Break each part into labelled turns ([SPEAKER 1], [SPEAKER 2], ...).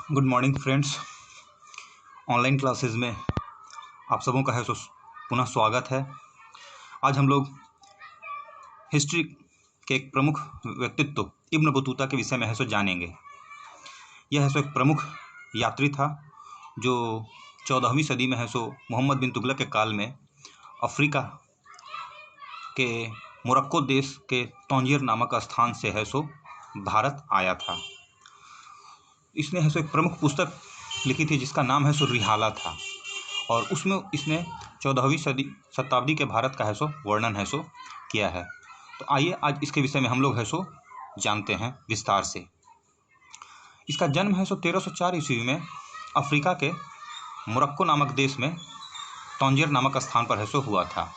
[SPEAKER 1] Good morning friends. Online classes में आप सबों का है सो पुनः स्वागत है। आज हम लोग हिस्ट्री के एक प्रमुख व्यक्तित्व इब्न बतूता के विषय में है सो जानेंगे। यह है सो एक प्रमुख यात्री था जो 14वीं सदी में है सो मोहम्मद बिन तुगलक के काल में अफ्रीका के मोरक्को देश के तंजीर नामक स्थान से है सो भारत आया था। इसने है सो एक प्रमुख पुस्तक लिखी थी जिसका नाम है सो रिहाला था, और उसमें इसने 14वीं शताब्दी के भारत का है सो वर्णन है सो किया है। तो आइए आज इसके विषय में हम लोग है सो जानते हैं विस्तार से। इसका जन्म है सो 1304 ईस्वी में अफ्रीका के मोरक्को नामक देश में तंजीर नामक स्थान पर है सो हुआ था,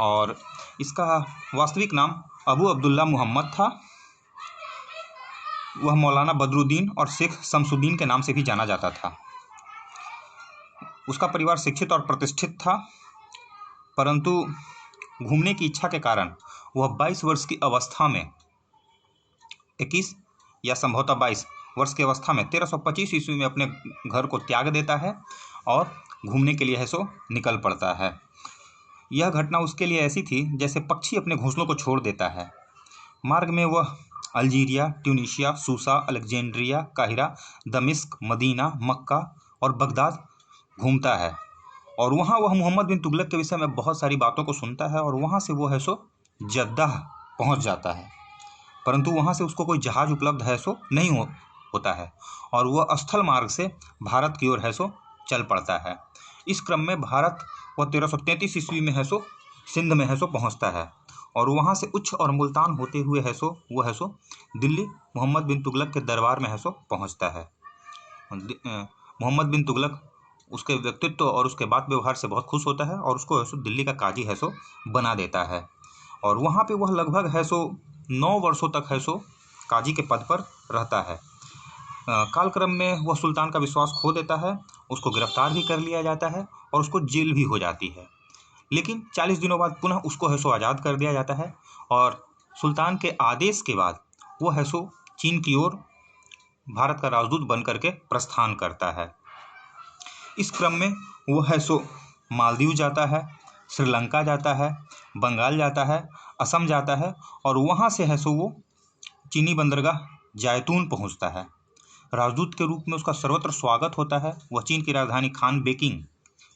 [SPEAKER 1] और इसका वास्तविक नाम अबू अब्दुल्ला मोहम्मद था। वह मौलाना बदरुद्दीन और शेख शमसुद्दीन के नाम से भी जाना जाता था। उसका परिवार शिक्षित और प्रतिष्ठित था, परंतु घूमने की इच्छा के कारण वह 22 वर्ष की अवस्था में 21 या संभवतः 22 वर्ष की अवस्था में 1325 ईस्वी में अपने घर को त्याग देता है और घूमने के लिए है सो निकल पड़ता है। यह घटना उसके लिए ऐसी थी जैसे पक्षी अपने घोंसलों को छोड़ देता है। मार्ग में वह अल्जीरिया, ट्यूनीशिया, सूसा, अलेक्जेंड्रिया, काहिरा, दमिश्क, मदीना, मक्का और बगदाद घूमता है, और वहाँ वह मोहम्मद बिन तुगलक के विषय में बहुत सारी बातों को सुनता है, और वहाँ से वो है सो जद्दा पहुँच जाता है। परंतु वहाँ से उसको कोई जहाज़ उपलब्ध है सो नहीं होता है, और वह स्थल मार्ग से भारत की ओर है सो चल पड़ता है। इस क्रम में भारत वह 1333 ईस्वी में है सो सिंध में है सो पहुँचता है, और वहाँ से उच्च और मुल्तान होते हुए है सो वो है सो दिल्ली मोहम्मद बिन तुगलक के दरबार में है सो पहुँचता है। मोहम्मद बिन तुगलक उसके व्यक्तित्व और उसके बात व्यवहार से बहुत खुश होता है, और उसको है सो दिल्ली का काजी है सो बना देता है, और वहाँ पे वह लगभग है सो 9 वर्षों तक है सो काजी के पद पर रहता है। कालक्रम में वह सुल्तान का विश्वास खो देता है, उसको गिरफ्तार भी कर लिया जाता है और उसको जेल भी हो जाती है। लेकिन 40 दिनों बाद पुनः उसको है सो आज़ाद कर दिया जाता है, और सुल्तान के आदेश के बाद वो है सो चीन की ओर भारत का राजदूत बन करके प्रस्थान करता है। इस क्रम में वो है सो मालदीव जाता है, श्रीलंका जाता है, बंगाल जाता है, असम जाता है, और वहाँ से है सो वो चीनी बंदरगाह जैतून पहुँचता है। राजदूत के रूप में उसका सर्वत्र स्वागत होता है। वह चीन की राजधानी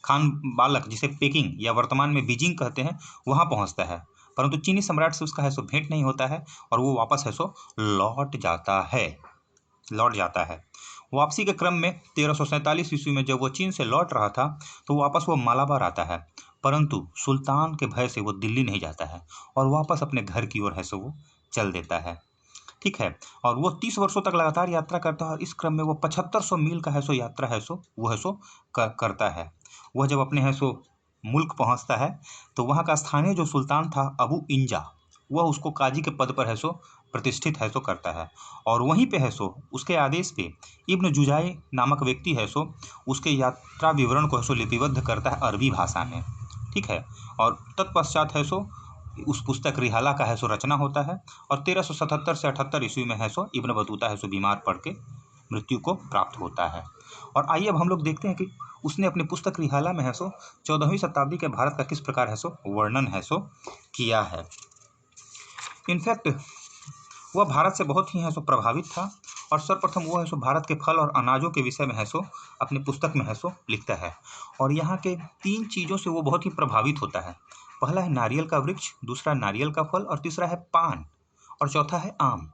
[SPEAKER 1] खान बालक, जिसे पेकिंग या वर्तमान में बीजिंग कहते हैं, वहाँ पहुँचता है, परंतु चीनी सम्राट से उसका है सो भेंट नहीं होता है, और वो वापस है सो लौट जाता है। वापसी के क्रम में 1347 ईस्वी में जब वो चीन से लौट रहा था तो वापस वो मालाबार आता है, परंतु सुल्तान के भय से वो दिल्ली नहीं जाता है और वापस अपने घर की ओर है सो वो चल देता है। ठीक है, और वो 30 वर्षों तक लगातार यात्रा करता है, और इस क्रम में वो 7500 मील का है सो यात्रा है सो वो है सो करता है। वह जब अपने है सो मुल्क पहुंचता है तो वहाँ का स्थानीय जो सुल्तान था अबू इंजा, वह उसको काजी के पद पर है सो प्रतिष्ठित है सो करता है, और वहीं पे है सो उसके आदेश पे इब्न जुजाई नामक व्यक्ति है सो उसके यात्रा विवरण को है सो लिपिबद्ध करता है अरबी भाषा में। ठीक है, और तत्पश्चात है सो उस पुस्तक रिहाला का है सो रचना होता है, और 1377 से 78 ईस्वी में है सो इब्न बतूता है सो बीमार पड़ के मृत्यु को प्राप्त होता है। और आइए अब हम लोग देखते हैं कि उसने अपनी पुस्तक रिहाला में है सो 14वीं शताब्दी के भारत का किस प्रकार है सो वर्णन है सो किया है। इनफैक्ट वह भारत से बहुत ही है सो प्रभावित था, और सर्वप्रथम वो है सो भारत के फल और अनाजों के विषय में है सो अपनी पुस्तक में है सो लिखता है, और यहाँ के 3 चीज़ों से वो बहुत ही प्रभावित होता है। पहला है नारियल का वृक्ष, दूसरा नारियल का फल, और तीसरा है पान, और चौथा है आम।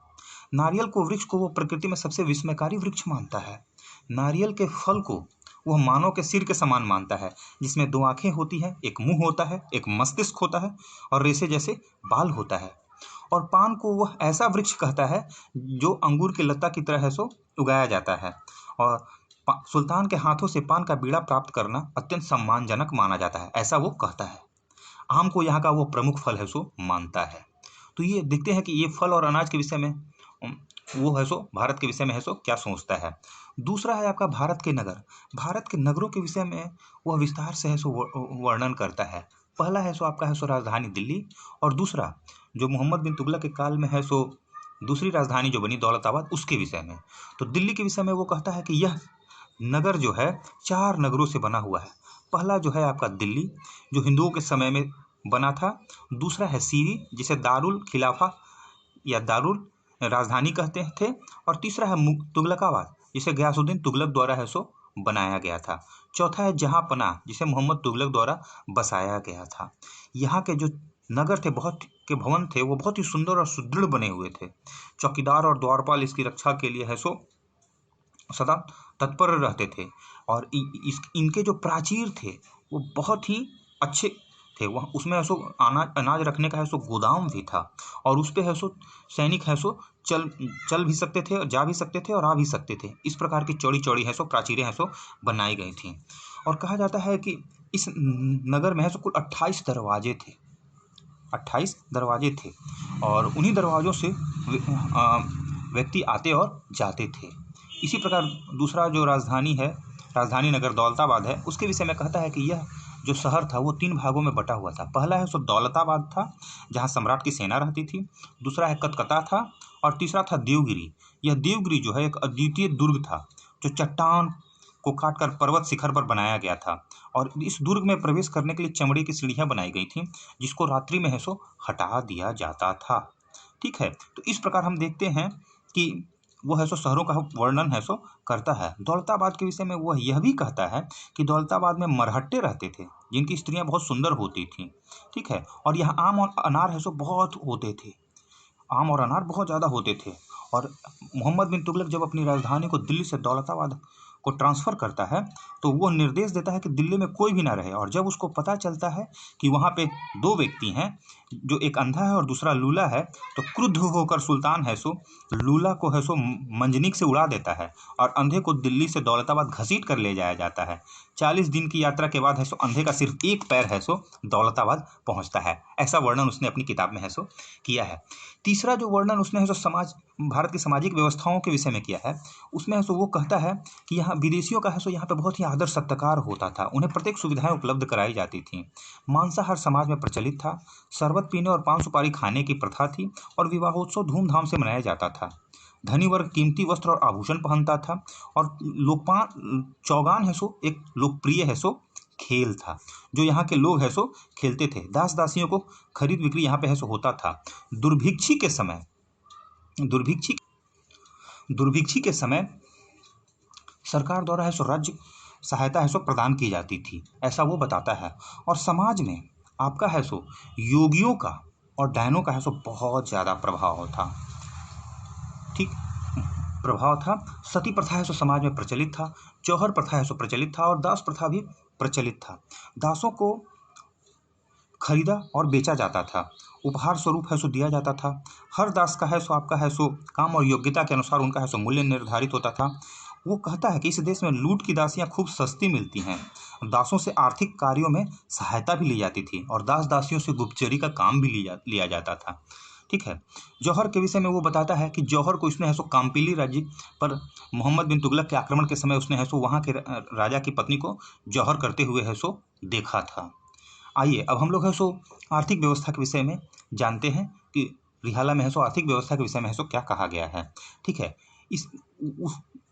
[SPEAKER 1] नारियल को वृक्ष को वो प्रकृति में सबसे विस्मयकारी वृक्ष मानता है। नारियल के फल को वह मानव के सिर के समान मानता है, जिसमें 2 आंखें होती हैं, एक मुंह होता है, एक मस्तिष्क होता है, और रेशे जैसे बाल होता है। और पान को वह ऐसा वृक्ष कहता है जो अंगूर की लता की तरह है सो उगाया जाता है, और सुल्तान के हाथों से पान का बीड़ा प्राप्त करना अत्यंत सम्मानजनक माना जाता है, ऐसा वो कहता है। आम को यहाँ का वो प्रमुख फल है सो मानता है। तो ये देखते हैं कि ये फल और अनाज के विषय में वो है सो भारत के विषय में है सो क्या सोचता है। दूसरा है आपका भारत के नगर। भारत के नगरों के विषय में वह विस्तार से है सो वर्णन करता है। पहला है सो आपका है सो राजधानी दिल्ली, और दूसरा जो मोहम्मद बिन तुगलक के काल में है सो दूसरी राजधानी जो बनी दौलताबाद, उसके विषय में। तो दिल्ली के विषय में वो कहता है कि यह नगर जो है 4 नगरों से बना हुआ है। पहला जो है आपका दिल्ली, जो हिंदुओं के समय में बना था। दूसरा है सीरी, जिसे दारुल खिलाफा या दारुल राजधानी कहते थे। और तीसरा है तुगलकाबाद, जिसे गयासुद्दीन तुगलक द्वारा है सो बनाया गया था। चौथा है जहांपनाह, जिसे मोहम्मद तुगलक द्वारा बसाया गया था। यहाँ के जो नगर थे, बहुत के भवन थे, वो बहुत ही सुंदर और सुदृढ़ बने हुए थे। चौकीदार और द्वारपाल इसकी रक्षा के लिए है सो सदा तत्पर रहते थे। और इनके जो प्राचीर थे वो बहुत ही अच्छे थे। वह उसमें है सो अनाज रखने का है सो गोदाम भी था। और उस पे है सो सैनिक है सो चल भी सकते थे, जा भी सकते थे और आ भी सकते थे। इस प्रकार की चौड़ी चौड़ी है सो प्राचीरें है सो बनाई गई थी। और कहा जाता है कि इस नगर में है सो कुल 28 दरवाजे थे। 28 दरवाजे थे और उन्हीं दरवाज़ों से व्यक्ति आते और जाते थे। इसी प्रकार दूसरा जो राजधानी है, राजधानी नगर दौलताबाद है, उसके विषय में कहता है कि यह जो शहर था वो 3 भागों में बटा हुआ था। पहला है सो दौलताबाद था, जहाँ सम्राट की सेना रहती थी। दूसरा है कतकता था और तीसरा था देवगिरी। यह देवगिरी जो है एक अद्वितीय दुर्ग था, जो चट्टान को काटकर पर्वत शिखर पर बनाया गया था। और इस दुर्ग में प्रवेश करने के लिए चमड़े की सीढ़ियाँ बनाई गई थी, जिसको रात्रि में है सो हटा दिया जाता था। ठीक है, तो इस प्रकार हम देखते हैं कि वो है सो शहरों का वर्णन है सो करता है। दौलताबाद के विषय में वह यह भी कहता है कि दौलताबाद में मरहट्टे रहते थे, जिनकी स्त्रियां बहुत सुंदर होती थीं। ठीक है, और यहाँ आम और अनार है सो बहुत होते थे। आम और अनार बहुत ज़्यादा होते थे। और मोहम्मद बिन तुगलक जब अपनी राजधानी को दिल्ली से दौलताबाद को ट्रांसफ़र करता है, तो वो निर्देश देता है कि दिल्ली में कोई भी ना रहे। और जब उसको पता चलता है कि वहाँ पे 2 व्यक्ति हैं, जो एक अंधा है और दूसरा लूला है, तो क्रुद्ध होकर सुल्तान है सो लूला को है सो मंजनीक से उड़ा देता है और अंधे को दिल्ली से दौलताबाद घसीट कर ले जाया जाता है। 40 दिन की यात्रा के बाद है सो अंधे का सिर्फ एक पैर है सो दौलताबाद पहुँचता है। ऐसा वर्णन उसने अपनी किताब में है सो किया है। तीसरा जो वर्णन उसने है सो भारत की सामाजिक व्यवस्थाओं के विषय में किया है, उसमें है सो वो कहता है कि यहाँ विदेशियों का है सो यहाँ पे बहुत ही आदर सत्कार होता था। उन्हें प्रत्येक सुविधाएं उपलब्ध कराई जाती थीं। मांसाहार समाज में प्रचलित था। शरबत पीने और पान सुपारी खाने की प्रथा थी और विवाहोत्सव धूमधाम से मनाया जाता था। धनी वर्ग कीमती वस्त्र और आभूषण पहनता था। और चौगान है सो एक लोकप्रिय है सो खेल था, जो यहाँ के लोग है सो खेलते थे। दास दासियों को खरीद बिक्री यहाँ पे है सो होता था। दुर्भिक्षी के समय सरकार द्वारा है सो राज्य सहायता है सो प्रदान की जाती थी, ऐसा वो बताता है। और समाज में आपका है सो योगियों का और डायनों का है सो बहुत ज़्यादा प्रभाव था। ठीक प्रभाव था। सती प्रथा है सो समाज में प्रचलित था। जौहर प्रथा है सो प्रचलित था और दास प्रथा भी प्रचलित था। दासों को खरीदा और बेचा जाता था। उपहार स्वरूप है सो दिया जाता था। हर दास का है सो आपका है सो काम और योग्यता के अनुसार उनका है सो मूल्य निर्धारित होता था। वो कहता है कि इस देश में लूट की दासियां खूब सस्ती मिलती हैं। दासों से आर्थिक कार्यों में सहायता भी ली जाती थी और दास दासियों से गुप्तचरी का काम भी लिया जाता था। ठीक है, जौहर के विषय में वो बताता है कि जौहर को इसने है सो काम्पिली राज्य पर मोहम्मद बिन तुगलक के आक्रमण के समय उसने है सो वहाँ के राजा की पत्नी को जौहर करते हुए है सो देखा था। आइए अब हम लोग है सो आर्थिक व्यवस्था के विषय में जानते हैं कि रिहाला में है सो आर्थिक व्यवस्था के विषय में है सो क्या कहा गया है। ठीक है,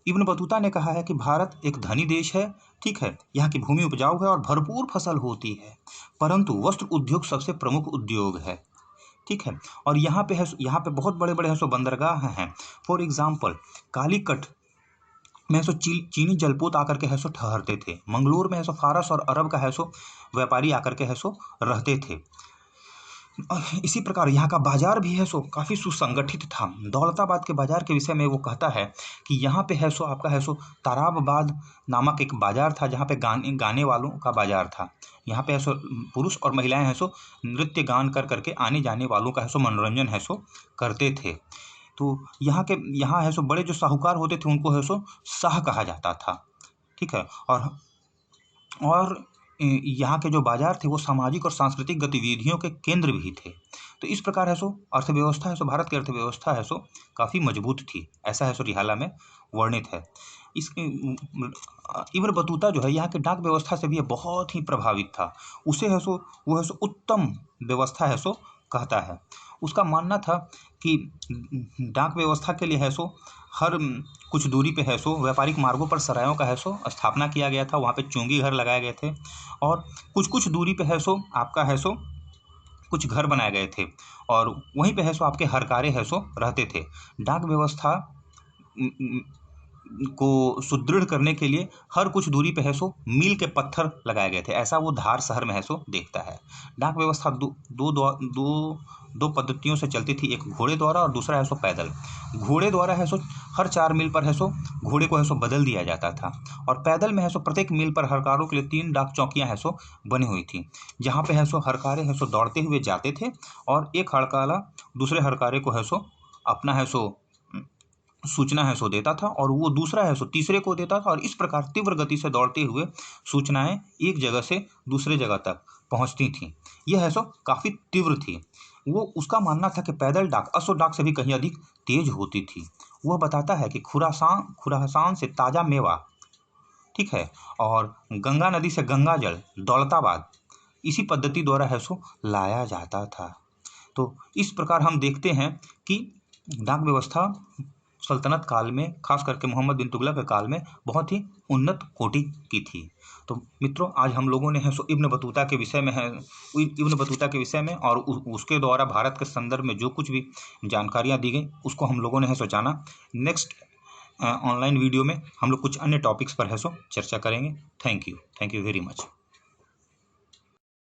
[SPEAKER 1] इब्न बतूता ने कहा है कि भारत एक धनी देश है। ठीक है, यहाँ की भूमि उपजाऊ है और भरपूर फसल होती है, परंतु वस्त्र उद्योग सबसे प्रमुख उद्योग है। ठीक है, और यहाँ पे बहुत बड़े बड़े है सो बंदरगाह हैं। फॉर एग्जाम्पल कालीकट में सो चीनी जलपोत आकर के है सो ठहरते थे। मंगलोर में है सो फारस और अरब का है सो व्यापारी आकर के है सो रहते थे। इसी प्रकार यहाँ का बाजार भी है सो काफ़ी सुसंगठित था। दौलताबाद के बाजार के विषय में वो कहता है कि यहाँ पे है सो आपका है सो ताराबाद नामक एक बाजार था, जहाँ पे गाने वालों का बाजार था। यहाँ पे है सो पुरुष और महिलाएं है सो नृत्य गान कर करके आने जाने वालों का है सो मनोरंजन है सो करते थे। तो यहाँ है सो बड़े जो साहूकार होते थे उनको है सो शाह कहा जाता था। ठीक है, और यहाँ के जो बाजार थे वो सामाजिक और सांस्कृतिक गतिविधियों के केंद्र भी थे। तो इस प्रकार है सो अर्थव्यवस्था है सो भारत की अर्थव्यवस्था है सो काफ़ी मजबूत थी, ऐसा है सो रिहाला में वर्णित है। इस इब्न बतूता जो है यहाँ के डाक व्यवस्था से भी बहुत ही प्रभावित था। उसे है सो वो है सो उत्तम व्यवस्था है सो कहता है। उसका मानना था कि डाक व्यवस्था के लिए है सो हर कुछ दूरी पे है सो व्यापारिक मार्गों पर सरायों का है सो स्थापना किया गया था, वहाँ पे चोंगी घर लगाए गए थे और कुछ कुछ दूरी पे है सो आपका है सो कुछ घर बनाए गए थे और वहीं पे है सो आपके हरकारे है सो रहते थे। डाक व्यवस्था को सुदृढ़ करने के लिए हर कुछ दूरी पे है सो मील के पत्थर लगाए गए थे, ऐसा वो धार शहर में है सो देखता है। डाक व्यवस्था दो पद्धतियों से चलती थी, एक घोड़े द्वारा और दूसरा है सो पैदल। घोड़े द्वारा है सो हर 4 मील पर है सो घोड़े को है सो बदल दिया जाता था और पैदल में है सो प्रत्येक मील पर हरकारों के लिए 3 डाक चौकियां है सो बनी हुई थी, जहाँ पे है सो हरकारे है सो दौड़ते हुए जाते थे और एक हड़काला दूसरे हरकारे को है सो अपना है सो सूचना है सो देता था और वो दूसरा है सो तीसरे को देता था और इस प्रकार तीव्र गति से दौड़ते हुए सूचनाएं एक जगह से दूसरे जगह तक पहुंचती थीं। यह है सो काफ़ी तीव्र थी। वो उसका मानना था कि पैदल डाक अश्व डाक से भी कहीं अधिक तेज होती थी। वह बताता है कि खुरासान से ताज़ा मेवा, ठीक है, और गंगा नदी से गंगा जल दौलताबाद इसी पद्धति द्वारा है सो लाया जाता था। तो इस प्रकार हम देखते हैं कि डाक व्यवस्था सल्तनत काल में, खास करके मोहम्मद बिन तुगलक के काल में बहुत ही उन्नत कोटि की थी। तो मित्रों, आज हम लोगों ने है सो इब्न बतूता के विषय में और उसके द्वारा भारत के संदर्भ में जो कुछ भी जानकारियाँ दी गई उसको हम लोगों ने है सो जाना। नेक्स्ट ऑनलाइन वीडियो में हम लोग कुछ अन्य टॉपिक्स पर है सो चर्चा करेंगे। Thank you very much.